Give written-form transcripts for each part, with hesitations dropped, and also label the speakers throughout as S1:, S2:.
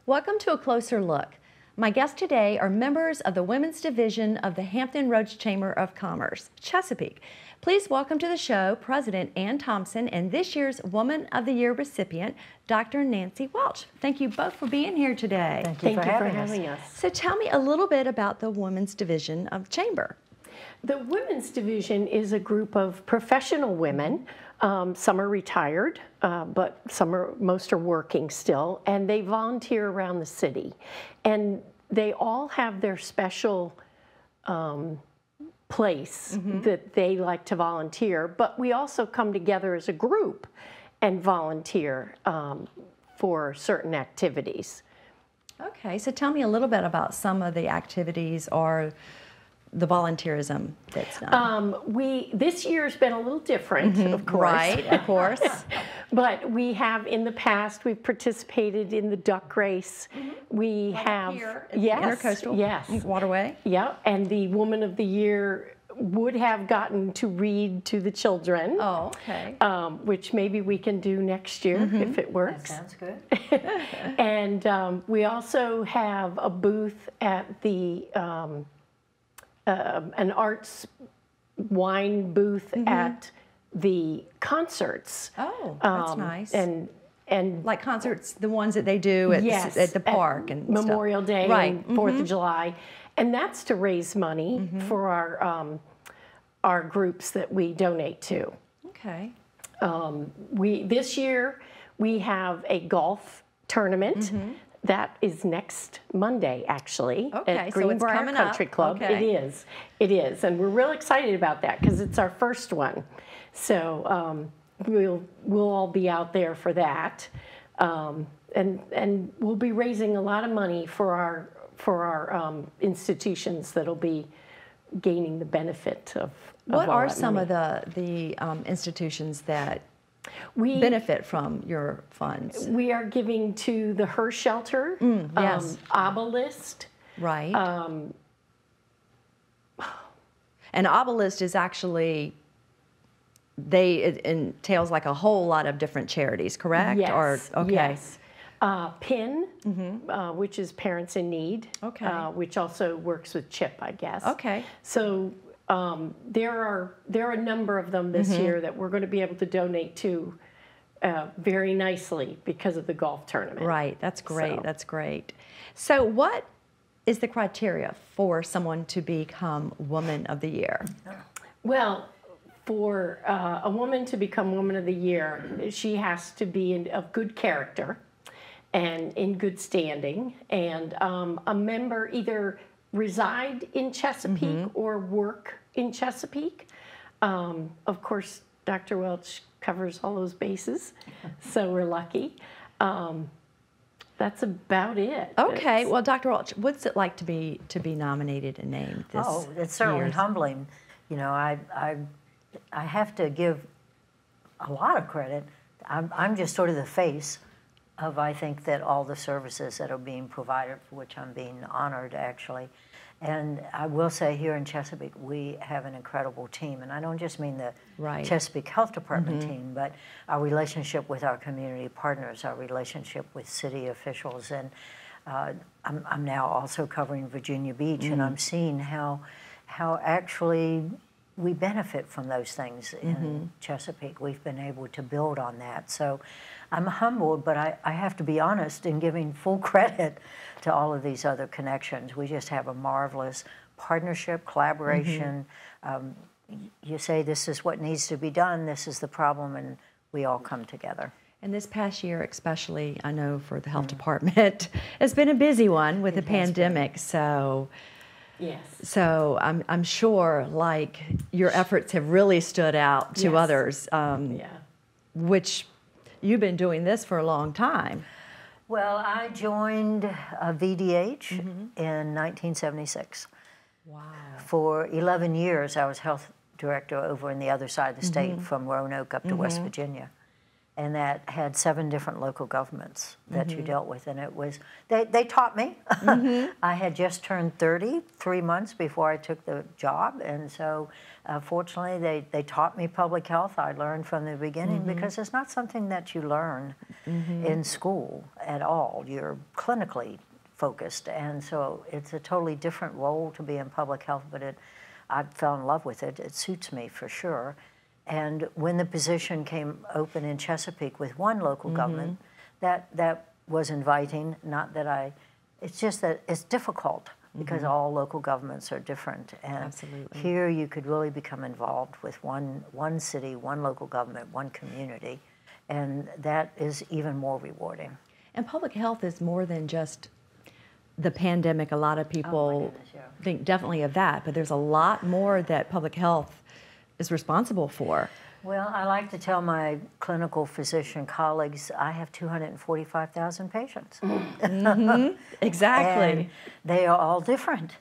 S1: Welcome to A Closer Look. My guests today are members of the Women's Division of the Hampton Roads Chamber of Commerce, Chesapeake. Please welcome to the show President Ann Thompson and this year's Woman of the Year recipient, Dr. Nancy Welch. Thank you both for being here today.
S2: Thank you for having us.
S1: So tell me a little bit about the Women's Division of the Chamber.
S2: The Women's Division is a group of professional women. Some are retired, but most are working still, and they volunteer around the city. And they all have their special place that they like to volunteer, but we also come together as a group and volunteer for certain activities.
S1: Okay, so tell me a little bit about some of the activities or the volunteerism that's done.
S2: This year's been a little different, of course.
S1: Right, of course.
S2: But we have, in the past, we've participated in the duck race. We have,
S1: here,
S2: yes,
S1: Intercoastal Waterway.
S2: Yeah, and the Woman of the Year would have gotten to read to the children.
S1: Oh, okay.
S2: Which maybe we can do next year if it works.
S3: That sounds good.
S2: And we also have a booth at the an arts wine booth at the concerts.
S1: Oh, that's nice.
S2: And
S1: like concerts, the ones that they do at,
S2: yes,
S1: at the park and
S2: Memorial
S1: stuff.
S2: Day
S1: Right.
S2: and 4th of July. And that's to raise money for our groups that we donate to.
S1: Okay.
S2: This year we have a golf tournament. That is next Monday, actually,
S1: Okay,
S2: at
S1: so it's
S2: Greenbrier
S1: coming
S2: Country
S1: up.
S2: Club.
S1: Okay.
S2: It is, and we're real excited about that because it's our first one. So we'll all be out there for that, and we'll be raising a lot of money for our institutions that'll be gaining the benefit of.
S1: What
S2: all
S1: are
S2: that
S1: some
S2: money.
S1: of the institutions that we benefit from your funds?
S2: We are giving to the Her Shelter,
S1: yes.
S2: Obelisk.
S1: Right. And Obelisk is actually, it entails like a whole lot of different charities, correct?
S2: Yes.
S1: Or, okay.
S2: Yes. PIN, which is Parents in Need,
S1: Okay.
S2: which also works with CHIP, I guess.
S1: Okay.
S2: So there are a number of them this year that we're going to be able to donate to very nicely because of the golf tournament.
S1: Right. That's great.
S2: So.
S1: That's great. So what is the criteria for someone to become Woman of the Year?
S2: Well, for a woman to become Woman of the Year, she has to be of good character and in good standing, and a member either reside in Chesapeake or work in Chesapeake. Of course, Dr. Welch covers all those bases, so we're lucky. That's about it.
S1: Okay. Well, Dr. Welch, what's it like to be nominated and named this
S3: Oh, it's certainly
S1: year's?
S3: humbling. You know, I have to give a lot of credit. I'm just sort of the face of, I think, that all the services that are being provided, for which I'm being honored, actually. And I will say here in Chesapeake, we have an incredible team. And I don't just mean the Chesapeake Health Department team, but our relationship with our community partners, our relationship with city officials. And I'm now also covering Virginia Beach, and I'm seeing how actually we benefit from those things in Chesapeake. We've been able to build on that. So I'm humbled, but I have to be honest in giving full credit to all of these other connections. We just have a marvelous partnership, collaboration. You say this is what needs to be done, this is the problem, and we all come together.
S1: And this past year, especially, I know for the health department, it's been a busy one with the pandemic. So.
S2: Yes.
S1: So I'm sure, like, your efforts have really stood out to others, which you've been doing this for a long time.
S3: Well, I joined VDH in 1976.
S1: Wow.
S3: For 11 years, I was health director over on the other side of the state, from Roanoke up to West Virginia. and that had 7 different local governments that you dealt with. And it was, they taught me. I had just turned 30 3 months before I took the job, and so fortunately they taught me public health. I learned from the beginning because it's not something that you learn in school at all. You're clinically focused, and so it's a totally different role to be in public health, but I fell in love with it. It suits me for sure. And when the position came open in Chesapeake with one local government, that was inviting. Not that it's just that it's difficult because all local governments are different. And here you could really become involved with one city, one local government, one community, and that is even more rewarding.
S1: And public health is more than just the pandemic. A lot of people think definitely of that, but there's a lot more that public health is responsible for.
S3: Well, I like to tell my clinical physician colleagues I have 245,000 patients.
S1: Exactly.
S3: And they are all different.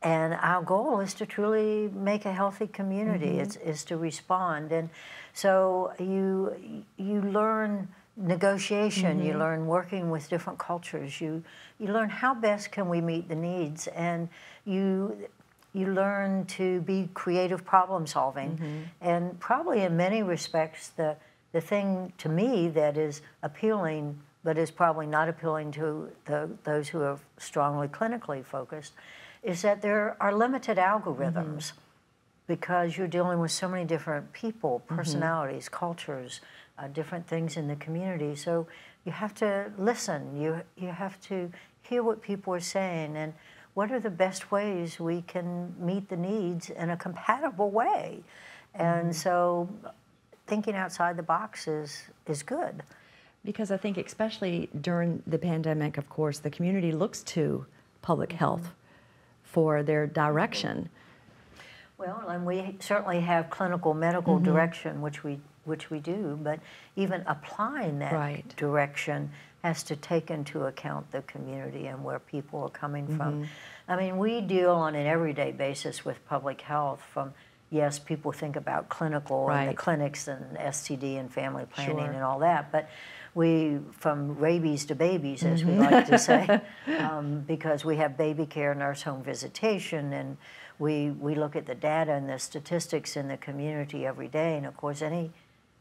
S3: And our goal is to truly make a healthy community, is to respond. And so you learn negotiation, you learn working with different cultures, you learn how best can we meet the needs, and you learn to be creative problem solving. And probably in many respects, the thing to me that is appealing, but is probably not appealing to those who are strongly clinically focused, is that there are limited algorithms because you're dealing with so many different people, personalities, cultures, different things in the community. So you have to listen, you have to hear what people are saying, and what are the best ways we can meet the needs in a compatible way? And so thinking outside the box is good.
S1: Because I think especially during the pandemic, of course, the community looks to public health for their direction.
S3: Well, and we certainly have clinical medical direction, which we do, but even applying that direction has to take into account the community and where people are coming from. I mean, we deal on an everyday basis with public health from, yes, people think about clinical and the clinics and STD and family planning and all that, but from rabies to babies, as we like to say, because we have baby care, nurse home visitation, and we look at the data and the statistics in the community every day, and of course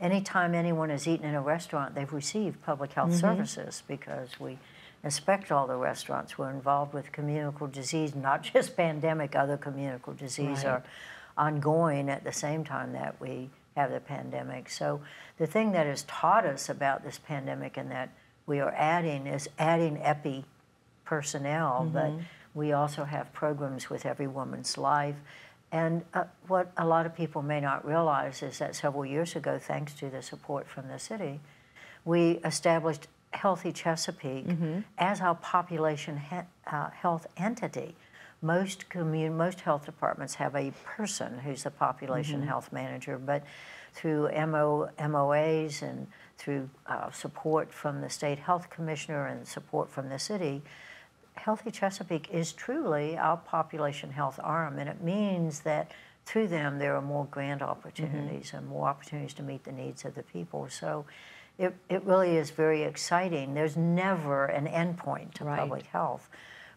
S3: anytime anyone has eaten in a restaurant, they've received public health services because we inspect all the restaurants. We're involved with communicable disease, not just pandemic, other communicable disease are ongoing at the same time that we have the pandemic. So the thing that has taught us about this pandemic and that we are adding is adding epi personnel, but we also have programs with Every Woman's Life. And what a lot of people may not realize is that several years ago, thanks to the support from the city, we established Healthy Chesapeake as our population health entity. Most health departments have a person who's the population health manager, but through MOAs and through support from the state health commissioner and support from the city, Healthy Chesapeake is truly our population health arm, and it means that through them there are more grant opportunities and more opportunities to meet the needs of the people. So it really is very exciting. There's never an end point to public health,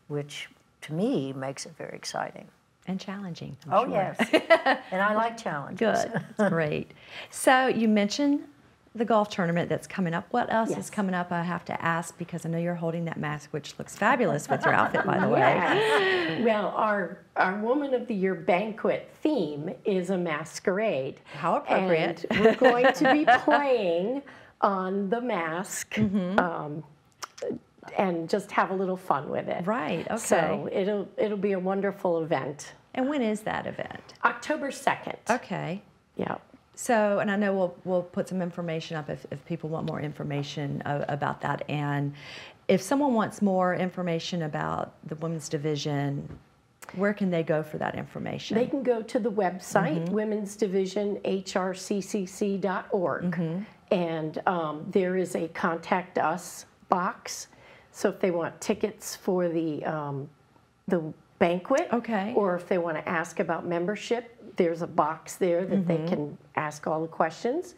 S3: which to me makes it very exciting.
S1: And challenging, I'm
S3: Oh,
S1: sure.
S3: yes. And I like challenges.
S1: Good. That's great. So you mentioned the golf tournament that's coming up. What else is coming up? I have to ask because I know you're holding that mask, which looks fabulous with your outfit, by the way.
S2: Well, our Woman of the Year banquet theme is a masquerade.
S1: How appropriate.
S2: And we're going to be playing on the mask and just have a little fun with it.
S1: Right, okay.
S2: So it'll be a wonderful event.
S1: And when is that event?
S2: October 2nd.
S1: Okay.
S2: Yeah.
S1: So, and I know we'll put some information up if people want more information about that. And if someone wants more information about the Women's Division, where can they go for that information?
S2: They can go to the website, Women's Division, HRCCC.org. And there is a Contact Us box. So if they want tickets for the banquet, or if they want to ask about membership, there's a box there that they can ask all the questions.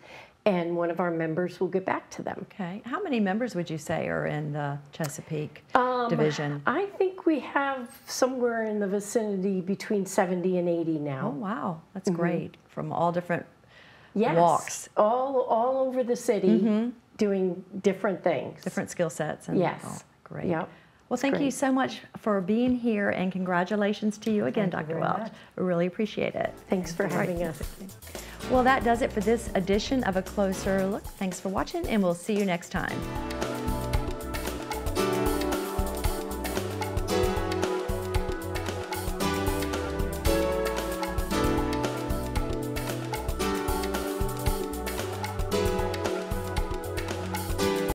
S2: and one of our members will get back to them.
S1: Okay. How many members would you say are in the Chesapeake division?
S2: I think we have somewhere in the vicinity between 70 and 80
S1: Oh,
S2: now.
S1: wow. That's great. From all different
S2: Yes,
S1: walks.
S2: all over the city doing different things.
S1: different skill sets. And
S2: Yes.
S1: all. Great.
S2: Yep.
S1: Well, thank you
S2: great.
S1: so much for being here, and congratulations to you again,
S3: Thank you
S1: Dr.
S3: very
S1: Welch.
S3: much.
S1: We really appreciate it.
S2: Thanks for having us.
S1: Well, that does it for this edition of A Closer Look. Thanks for watching, and we'll see you next time.